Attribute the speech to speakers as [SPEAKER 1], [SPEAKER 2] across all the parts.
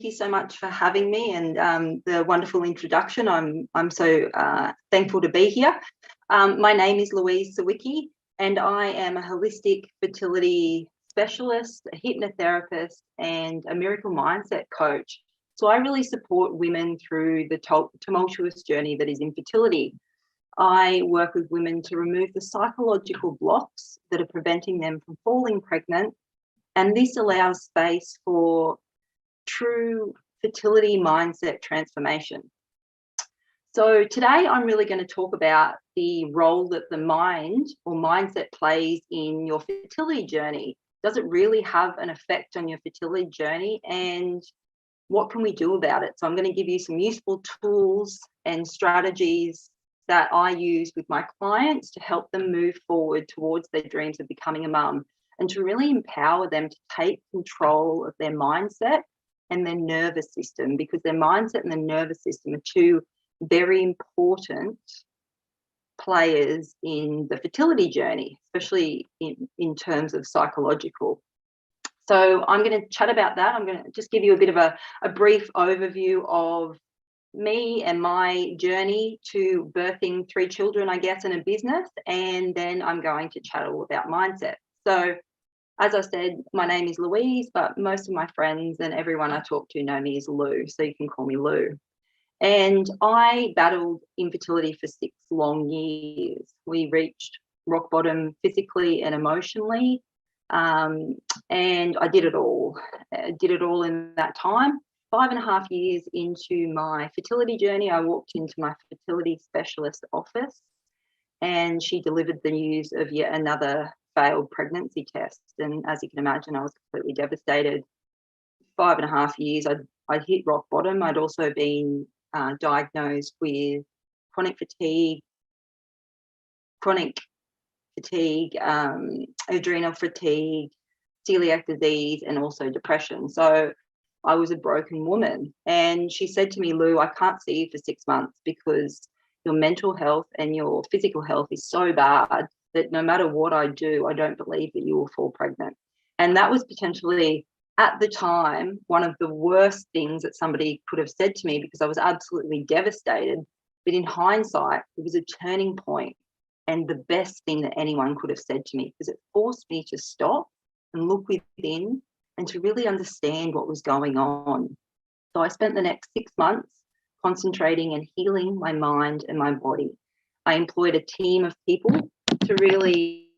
[SPEAKER 1] you so much for having me and the wonderful introduction. I'm so thankful to be here. My name is Louise Sawicki, and I am a holistic fertility specialist, a hypnotherapist, and a miracle mindset coach. So I really support women through the tumultuous journey that is infertility. I work with women to remove the psychological blocks that are preventing them from falling pregnant, and this allows space for true fertility mindset transformation. So today I'm really going to talk about the role that the mind or mindset plays in your fertility journey. Does it really have an effect on your fertility journey, and what can we do about it? So I'm going to give you some useful tools and strategies that I use with my clients to help them move forward towards their dreams of becoming a mum, and to really empower them to take control of their mindset and their nervous system, because their mindset and their nervous system are two very important players in the fertility journey, especially in terms of psychological. So I'm going to chat about that. I'm going to just give you a bit of a brief overview of me and my journey to birthing 3 children, I guess, in a business, and then I'm going to chat all about mindset. So as I said, my name is Louise, but most of my friends and everyone I talk to know me as Lou, so you can call me Lou. And I battled infertility for 6 long years. We reached rock bottom physically and emotionally, and I did it all. I did it all in that time. 5.5 years into my fertility journey, I walked into my fertility specialist office, and she delivered the news of yet another failed pregnancy test. And as you can imagine, I was completely devastated. 5.5 years, I'd hit rock bottom. I'd also been diagnosed with chronic fatigue, adrenal fatigue, celiac disease, and also depression. So I was a broken woman. And she said to me, Lou, I can't see you for 6 months because your mental health and your physical health is so bad that no matter what I do, I don't believe that you will fall pregnant. And that was potentially, at the time, one of the worst things that somebody could have said to me, because I was absolutely devastated. But in hindsight, it was a turning point and the best thing that anyone could have said to me, because it forced me to stop and look within and to really understand what was going on. So I spent the next 6 months concentrating and healing my mind and my body. I employed a team of people to really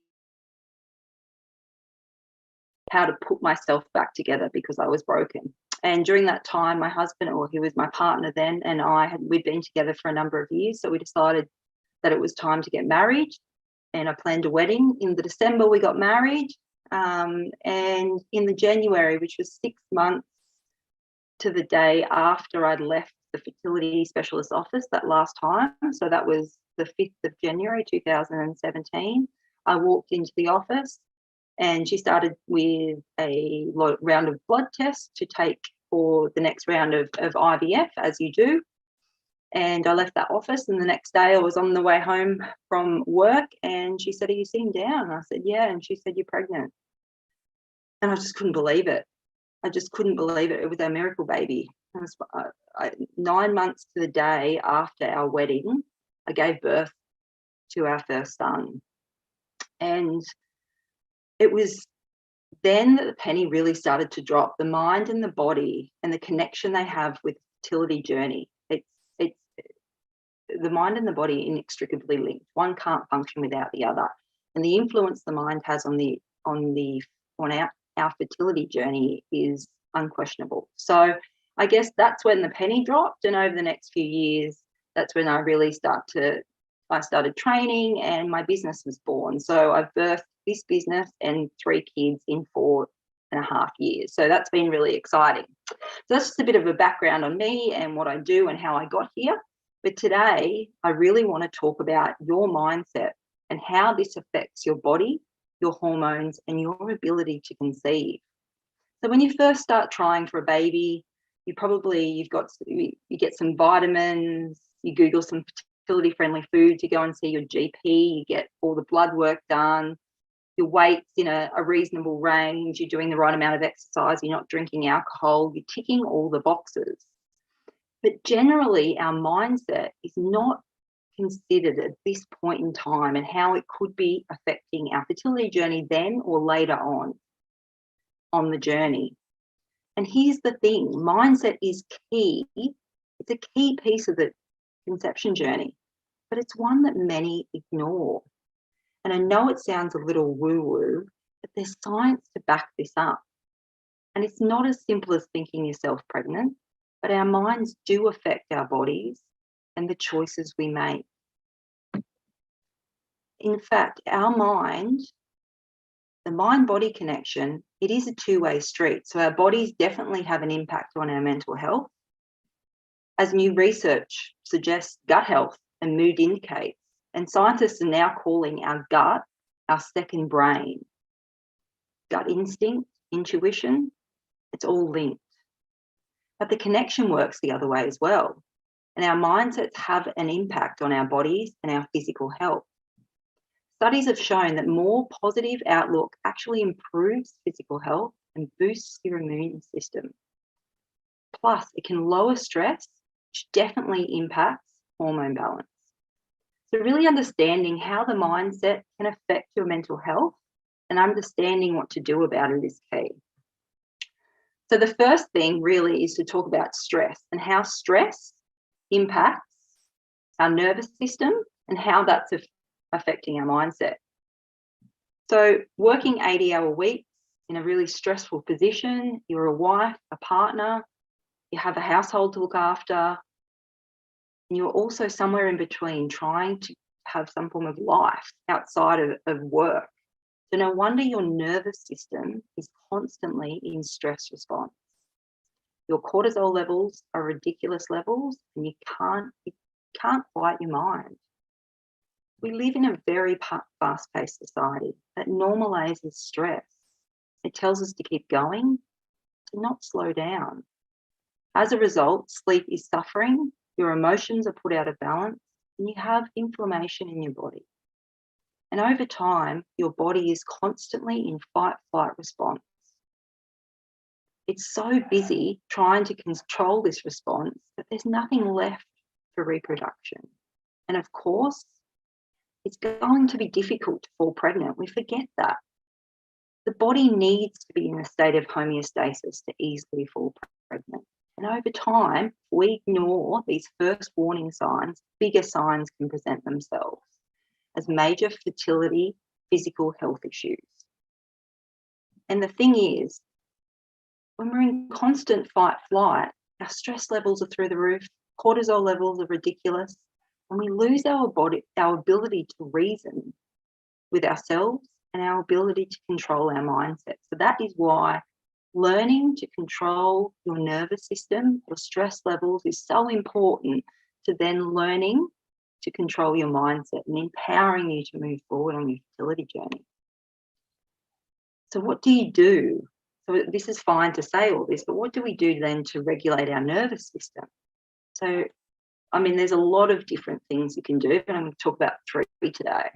[SPEAKER 1] how to put myself back together, because I was broken. And during that time, my husband, or he was my partner then, and we'd been together for a number of years. So we decided that it was time to get married, and I planned a wedding. In the December, we got married. And in the January, which was 6 months to the day after I'd left the fertility specialist office that last time, so that was the 5th of January 2017, I walked into the office, and she started with a round of blood tests to take for the next round of IVF, as you do. And I left that office, and the next day I was on the way home from work, and she said, are you sitting down? And I said, yeah. And she said, you're pregnant. And I just couldn't believe it. I just couldn't believe it. It was our miracle baby. It was 9 months to the day after our wedding, I gave birth to our first son. And it was then that the penny really started to drop. The mind and the body and the connection they have with the fertility journey. It's the mind and the body inextricably linked. One can't function without the other. And the influence the mind has on our fertility journey is unquestionable. So I guess that's when the penny dropped, and over the next few years, that's when I really started training, and my business was born. So I've birthed this business and 3 kids in 4.5 years. So that's been really exciting. So that's just a bit of a background on me and what I do and how I got here. But today, I really want to talk about your mindset and how this affects your body, your hormones, and your ability to conceive. So when you first start trying for a baby, you get some vitamins, you Google some fertility friendly foods, you go and see your GP, you get all the blood work done, your weight's in a reasonable range, you're doing the right amount of exercise, you're not drinking alcohol, you're ticking all the boxes. But generally, our mindset is not considered at this point in time and how it could be affecting our fertility journey then or later on the journey. And here's the thing, mindset is key. It's a key piece of the conception journey, but it's one that many ignore. And I know it sounds a little woo-woo, but there's science to back this up. And it's not as simple as thinking yourself pregnant, but our minds do affect our bodies and the choices we make. In fact, our mind, the mind-body connection, it is a two-way street. So our bodies definitely have an impact on our mental health. As new research suggests, gut health and mood indicates, and scientists are now calling our gut our second brain. Gut instinct, intuition, it's all linked. But the connection works the other way as well. And our mindsets have an impact on our bodies and our physical health. Studies have shown that more positive outlook actually improves physical health and boosts your immune system. Plus, it can lower stress, which definitely impacts hormone balance. So really understanding how the mindset can affect your mental health and understanding what to do about it is key. So the first thing really is to talk about stress and how stress impacts our nervous system and how that's affecting our mindset. So working 80-hour weeks in a really stressful position, you're a wife, a partner, you have a household to look after, and you're also somewhere in between trying to have some form of life outside of work. So no wonder your nervous system is constantly in stress response. Your cortisol levels are ridiculous levels and you can't quiet your mind. We live in a very fast-paced society that normalizes stress. It tells us to keep going, to not slow down. As a result, sleep is suffering, your emotions are put out of balance, and you have inflammation in your body. And over time, your body is constantly in fight-flight response. It's so busy trying to control this response that there's nothing left for reproduction. And of course, it's going to be difficult to fall pregnant. We forget that. The body needs to be in a state of homeostasis to easily fall pregnant. And over time, if we ignore these first warning signs, bigger signs can present themselves as major fertility, physical health issues. And the thing is, when we're in constant fight-flight, our stress levels are through the roof, cortisol levels are ridiculous, and we lose our ability to reason with ourselves and our ability to control our mindset. So that is why learning to control your nervous system, your stress levels is so important to then learning to control your mindset and empowering you to move forward on your fertility journey. So what do you do? So this is fine to say all this, but what do we do then to regulate our nervous system? So, I mean, there's a lot of different things you can do, but I'm going to talk about 3 today.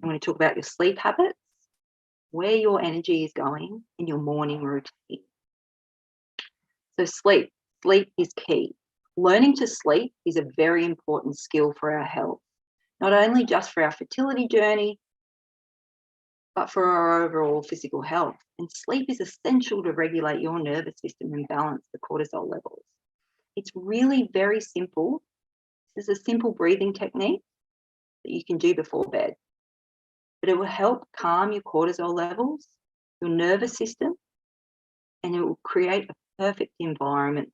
[SPEAKER 1] I'm going to talk about your sleep habits, where your energy is going in your morning routine. So sleep is key. Learning to sleep is a very important skill for our health, not only just for our fertility journey, but for our overall physical health. And sleep is essential to regulate your nervous system and balance the cortisol levels. It's really very simple. This is a simple breathing technique that you can do before bed, but it will help calm your cortisol levels, your nervous system, and it will create a perfect environment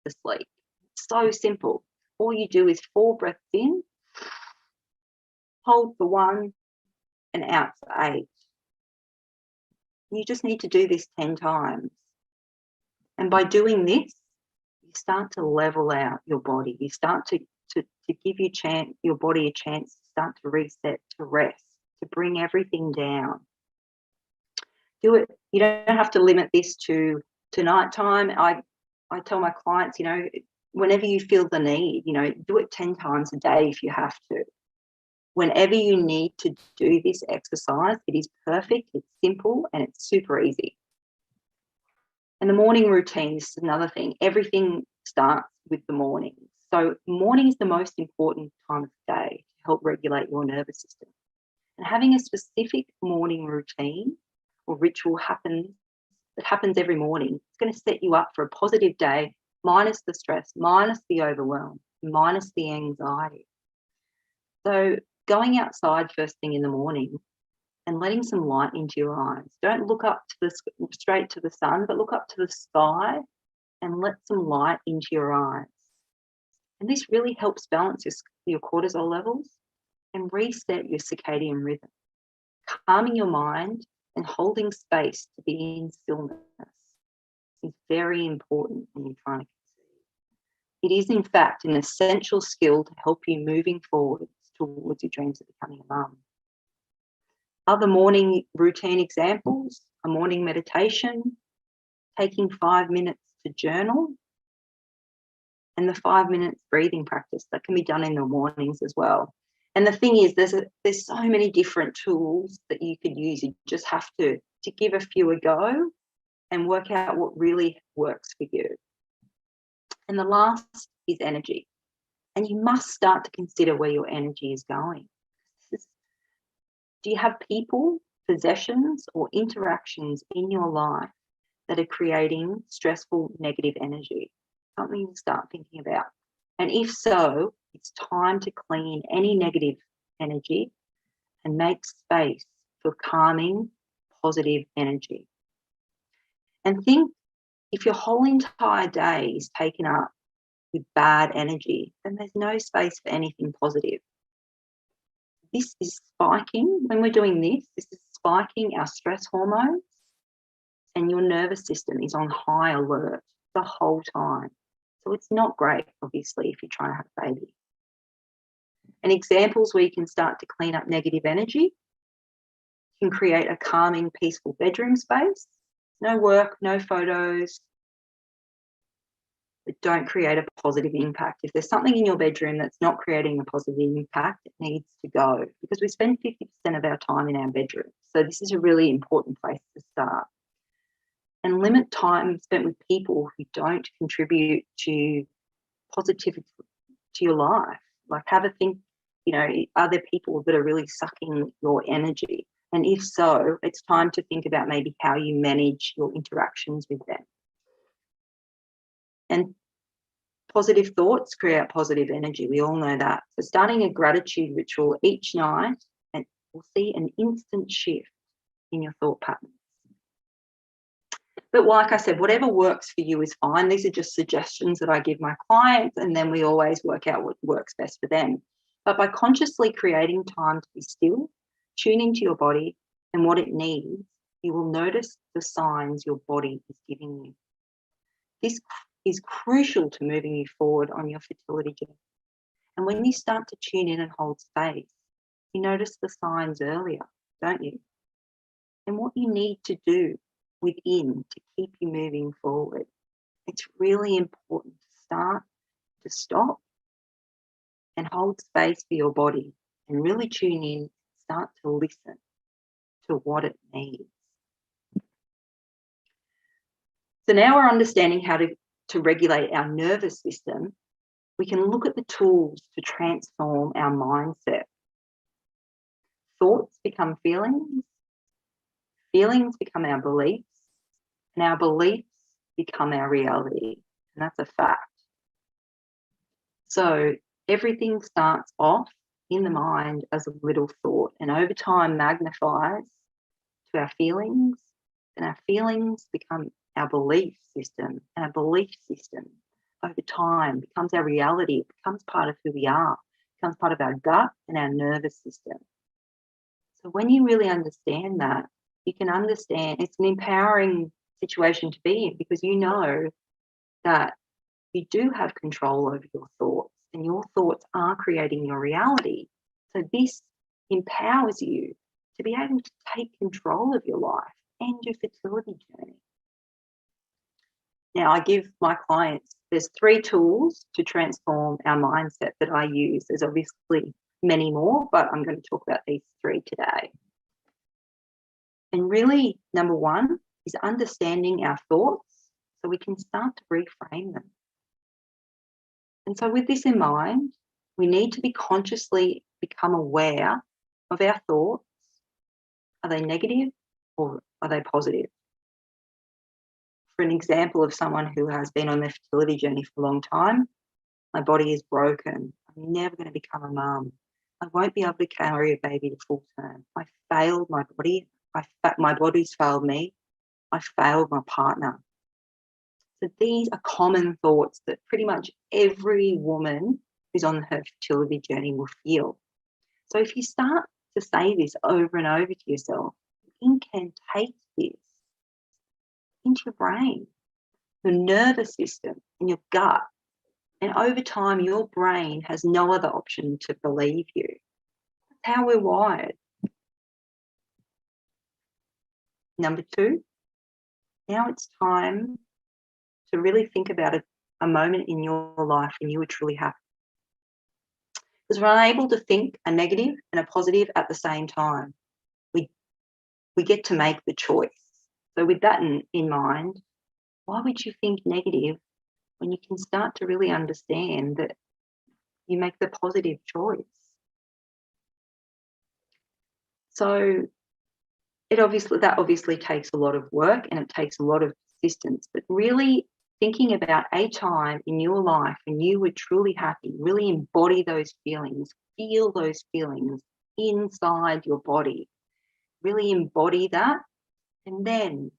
[SPEAKER 1] for sleep. It's so simple. All you do is 4 breaths in, hold for 1, and out for 8. You just need to do this 10 times. And by doing this, you start to level out your body. You start to give your body a chance to start to reset, to rest, to bring everything down. Do it. You don't have to limit this to nighttime. I tell my clients, whenever you feel the need, do it 10 times a day if you have to. Whenever you need to do this exercise, it is perfect, it's simple, and it's super easy. And the morning routine, this is another thing. Everything starts with the morning. So morning is the most important time of the day to help regulate your nervous system. And having a specific morning routine or ritual that happens every morning, it's going to set you up for a positive day, minus the stress, minus the overwhelm, minus the anxiety. So going outside first thing in the morning and letting some light into your eyes. Don't look up to straight to the sun, but look up to the sky and let some light into your eyes. And this really helps balance your cortisol levels and reset your circadian rhythm, calming your mind and holding space to be in stillness is very important when you're trying to conceive. It is, in fact, an essential skill to help you moving forward towards your dreams of becoming a mum. Other morning routine examples, a morning meditation, taking 5 minutes to journal, and the 5 minutes breathing practice that can be done in the mornings as well. And the thing is, there's so many different tools that you could use. You just have to give a few a go and work out what really works for you. And the last is energy. And you must start to consider where your energy is going. Do you have people, possessions, or interactions in your life that are creating stressful, negative energy? Something to start thinking about. And if so, it's time to clean any negative energy and make space for calming, positive energy. And think, if your whole entire day is taken up with bad energy, then there's no space for anything positive. This is spiking, when we're doing this is spiking our stress hormones, and your nervous system is on high alert the whole time. So it's not great, obviously, if you're trying to have a baby. And examples where you can start to clean up negative energy, you can create a calming, peaceful bedroom space. No work, no photos, but don't create a positive impact. If there's something in your bedroom that's not creating a positive impact, it needs to go, because we spend 50% of our time in our bedroom. So this is a really important place to start. And limit time spent with people who don't contribute to positivity to your life. Like, have a think, are there people that are really sucking your energy? And if so, it's time to think about maybe how you manage your interactions with them. And positive thoughts create positive energy. We all know that. So starting a gratitude ritual each night, and we'll see an instant shift in your thought patterns. But like I said, whatever works for you is fine. These are just suggestions that I give my clients, and then we always work out what works best for them. But by consciously creating time to be still, tune into your body and what it needs, you will notice the signs your body is giving you. This is crucial to moving you forward on your fertility journey. And when you start to tune in and hold space, you notice the signs earlier, don't you? And what you need to do within to keep you moving forward. It's really important to stop and hold space for your body and really tune in, start to listen to what it needs. So now we're understanding how to regulate our nervous system. We can look at the tools to transform our mindset. Thoughts become feelings, feelings become our beliefs, and our beliefs become our reality. And that's a fact. So everything starts off in the mind as a little thought, and over time magnifies to our feelings, and our feelings become our belief system, and our belief system over time becomes our reality. It becomes part of who we are, becomes part of our gut and our nervous system. So when you really understand that, you can understand it's an empowering situation to be in, because you know that you do have control over your thoughts, and your thoughts are creating your reality. So this empowers you to be able to take control of your life and your fertility journey. Now, I give my clients, there's 3 tools to transform our mindset that I use. There's obviously many more, but I'm going to talk about these 3 today. And really, number 1 is understanding our thoughts so we can start to reframe them. And so with this in mind, we need to be consciously become aware of our thoughts. Are they negative or are they positive? For an example of someone who has been on their fertility journey for a long time, my body is broken. I'm never going to become a mum. I won't be able to carry a baby to full term. I failed my body. My body's failed me. I failed my partner. So these are common thoughts that pretty much every woman who's on her fertility journey will feel. So if you start to say this over and over to yourself, incantate this into your brain, your nervous system, and your gut. And over time, your brain has no other option to believe you. That's how we're wired. Number 2, now it's time to really think about a moment in your life when you were truly happy. Because we're unable to think a negative and a positive at the same time. We get to make the choice. So with that in mind, why would you think negative when you can start to really understand that you make the positive choice? So that obviously takes a lot of work and it takes a lot of persistence, but really thinking about a time in your life when you were truly happy, really embody those feelings, feel those feelings inside your body, really embody that. And then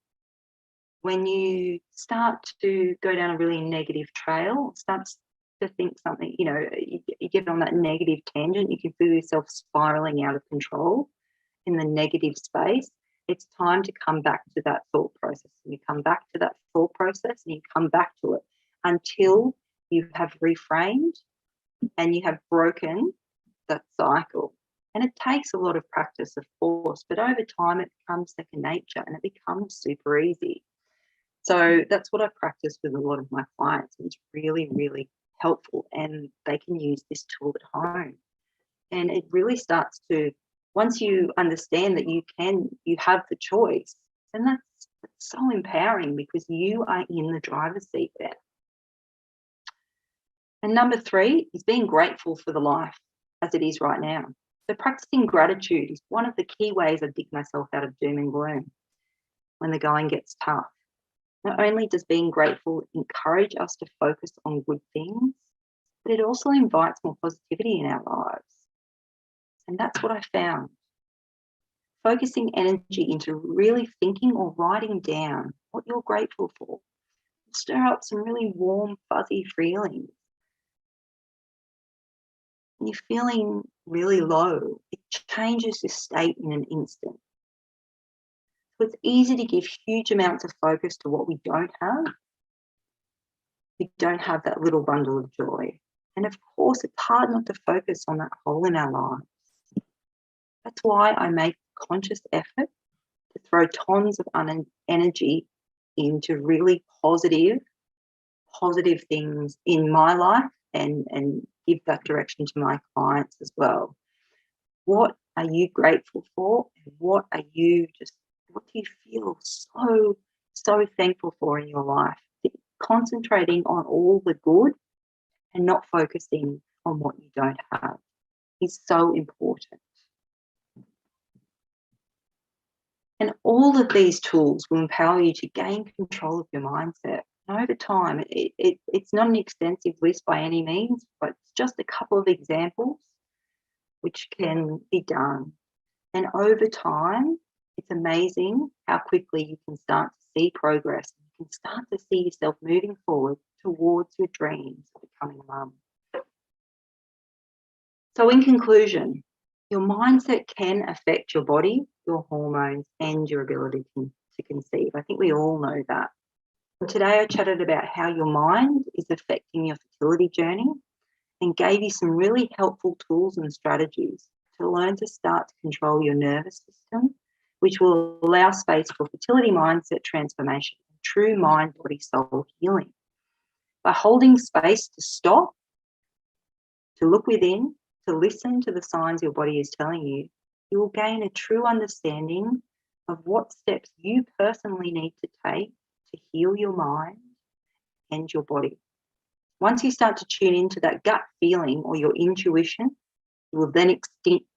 [SPEAKER 1] when you start to go down a really negative trail, starts to think something, you get on that negative tangent, you can feel yourself spiraling out of control in the negative space. It's time to come back to that thought process. And you come back to that thought process and you come back to it until you have reframed and you have broken that cycle. And it takes a lot of practice, of course, but over time it becomes second nature and it becomes super easy. So that's what I practice with a lot of my clients. And it's really, really helpful, and they can use this tool at home. And it really starts to, once you understand that you have the choice, and that's so empowering because you are in the driver's seat there. And number 3 is being grateful for the life as it is right now. So practicing gratitude is one of the key ways I dig myself out of doom and gloom when the going gets tough. Not only does being grateful encourage us to focus on good things, but it also invites more positivity in our lives. And that's what I found. Focusing energy into really thinking or writing down what you're grateful for will stir up some really warm, fuzzy feelings. When you're feeling really low, it changes your state in an instant. So it's easy to give huge amounts of focus to what we don't have. We don't have that little bundle of joy. And of course, it's hard not to focus on that hole in our lives. That's why I make conscious effort to throw tons of energy into really positive things in my life and give that direction to my clients as well. What are you grateful for? And what do you feel so thankful for in your life? Concentrating on all the good and not focusing on what you don't have is so important. And all of these tools will empower you to gain control of your mindset. And over time, it's not an extensive list by any means, but it's just a couple of examples which can be done. And over time, it's amazing how quickly you can start to see progress. You can start to see yourself moving forward towards your dreams of becoming a mum. So in conclusion, your mindset can affect your body, your hormones, and your ability to conceive. I think we all know that. And today I chatted about how your mind is affecting your fertility journey and gave you some really helpful tools and strategies to learn to start to control your nervous system, which will allow space for fertility mindset transformation and true mind, body, soul healing. By holding space to stop, to look within, to listen to the signs your body is telling you, you will gain a true understanding of what steps you personally need to take to heal your mind and your body. Once you start to tune into that gut feeling or your intuition, you will then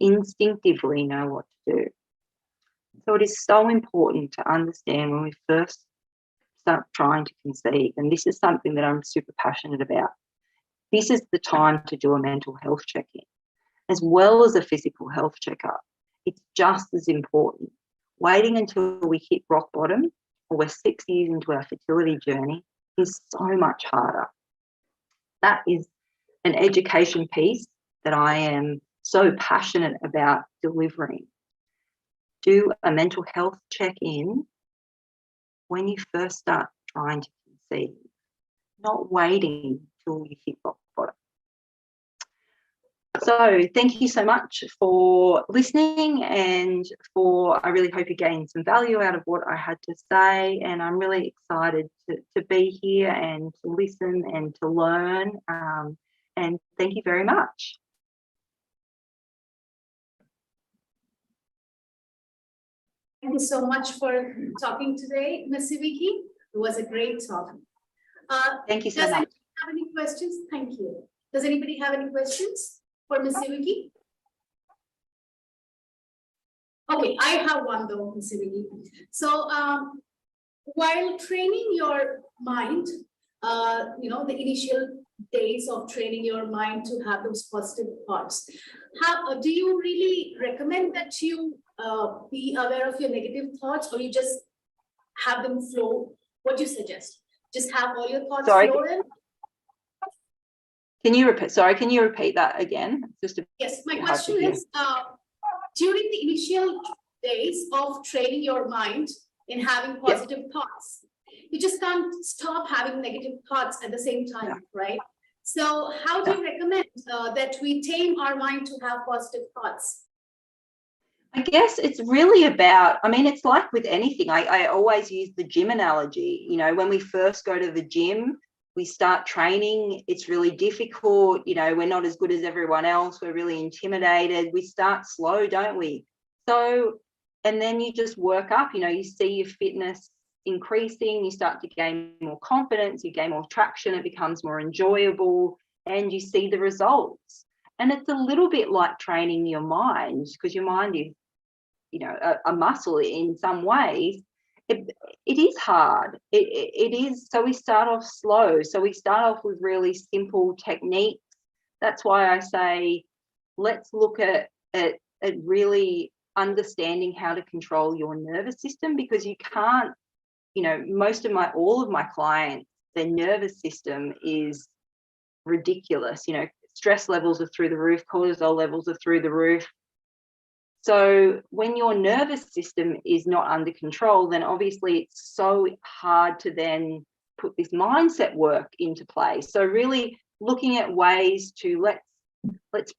[SPEAKER 1] instinctively know what to do. So it is so important to understand when we first start trying to conceive, and this is something that I'm super passionate about. This is the time to do a mental health check-in, as well as a physical health checkup. It's just as important. Waiting until we hit rock bottom, or we're 6 years into our fertility journey, is so much harder. That is an education piece that I am so passionate about delivering. Do a mental health check-in when you first start trying to conceive, not waiting till you hit rock bottom. So thank you so much for listening, and I really hope you gained some value out of what I had to say, and I'm really excited to be here and to listen and to learn, and thank you very much.
[SPEAKER 2] Thank you so much for talking today, Ms. Vicky. It was a great talk.
[SPEAKER 1] Thank you so much.
[SPEAKER 2] Does anybody have any questions? Thank you. Does anybody have any questions for Ms. Vicky? Okay, I have one though, Ms. Vicky. So while training your mind, the initial days of training your mind to have those positive thoughts, do you really recommend that you be aware of your negative thoughts, or you just have them flow? What do you suggest? Just have all your thoughts flow in?
[SPEAKER 1] Can you repeat that again?
[SPEAKER 2] Yes, my question is, during the initial days of training your mind in having positive thoughts, you just can't stop having negative thoughts at the same time, right? So how do you recommend that we tame our mind to have positive thoughts?
[SPEAKER 1] I guess it's really about, it's like with anything. I always use the gym analogy. When we first go to the gym, we start training, it's really difficult. We're not as good as everyone else. We're really intimidated. We start slow, don't we? So, and then you just work up, you see your fitness increasing, you start to gain more confidence, you gain more traction, it becomes more enjoyable, and you see the results. And it's a little bit like training your mind, because your mind is, a muscle in some ways. It is hard. It is. So we start off slow. So we start off with really simple techniques. That's why I say, let's look at really understanding how to control your nervous system, because you can't, all of my clients, their nervous system is ridiculous. Stress levels are through the roof, cortisol levels are through the roof. So when your nervous system is not under control, then obviously it's so hard to then put this mindset work into play. So really looking at ways to let's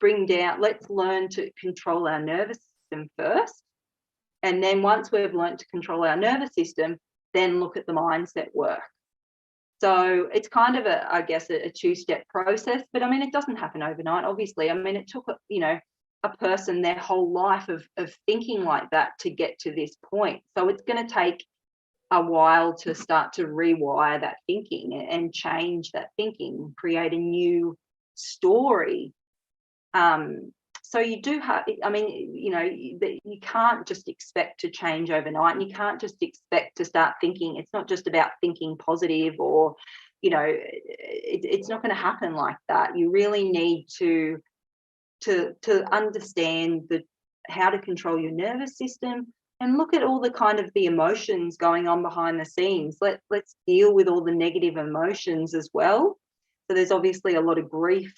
[SPEAKER 1] learn to control our nervous system first. And then once we've learned to control our nervous system, then look at the mindset work. So it's kind of a two-step process, but it doesn't happen overnight, obviously. It took, a person their whole life of thinking like that to get to this point. So it's going to take a while to start to rewire that thinking and change that thinking, create a new story. So you do have, you can't just expect to change overnight, and you can't just expect to start thinking. It's not just about thinking positive, or, it's not going to happen like that. You really need to understand how to control your nervous system, and look at all the kind of the emotions going on behind the scenes. Let's deal with all the negative emotions as well. So there's obviously a lot of grief,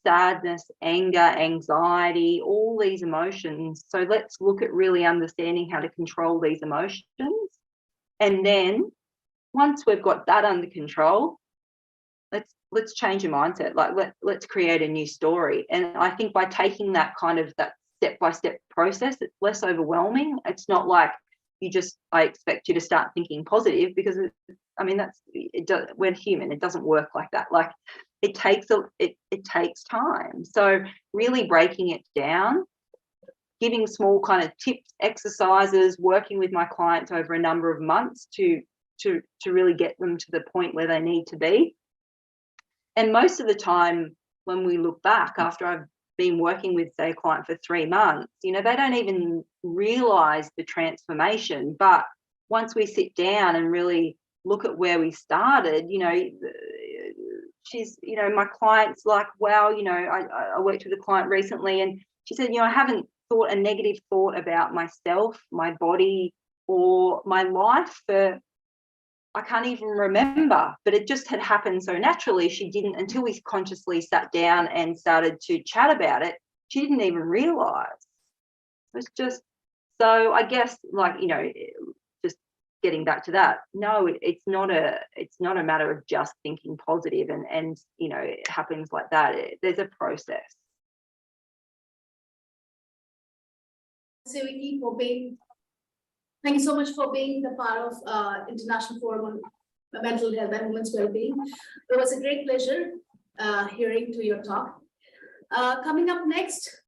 [SPEAKER 1] sadness, anger, anxiety, all these emotions. So let's look at really understanding how to control these emotions. And then once we've got that under control, let's change your mindset. Let's create a new story. And I think by taking that kind of that step-by-step process, it's less overwhelming. It's not like I expect you to start thinking positive, because we're human. It doesn't work like that. It takes it takes time. So really breaking it down, giving small kind of tips, exercises, working with my clients over a number of months to really get them to the point where they need to be. And most of the time when we look back after I've been working with, say, a client for 3 months, you know, they don't even realize the transformation. But once we sit down and really look at where we started, you know, she's, you know, my client's like, wow, you know, I worked with a client recently and she said, you know, I haven't thought a negative thought about myself, my body, or my life for, I can't even remember, but it just had happened so naturally. She didn't, until we consciously sat down and started to chat about it, she didn't even realize. It was just, so I guess, like, you know, just getting back to that, no, it's not a matter of just thinking positive and you know, it happens like that. There's a process.
[SPEAKER 2] So Vicky, thank you so much for being the part of International Forum on Mental Health and Women's Wellbeing. It was a great pleasure hearing to your talk. Coming up next,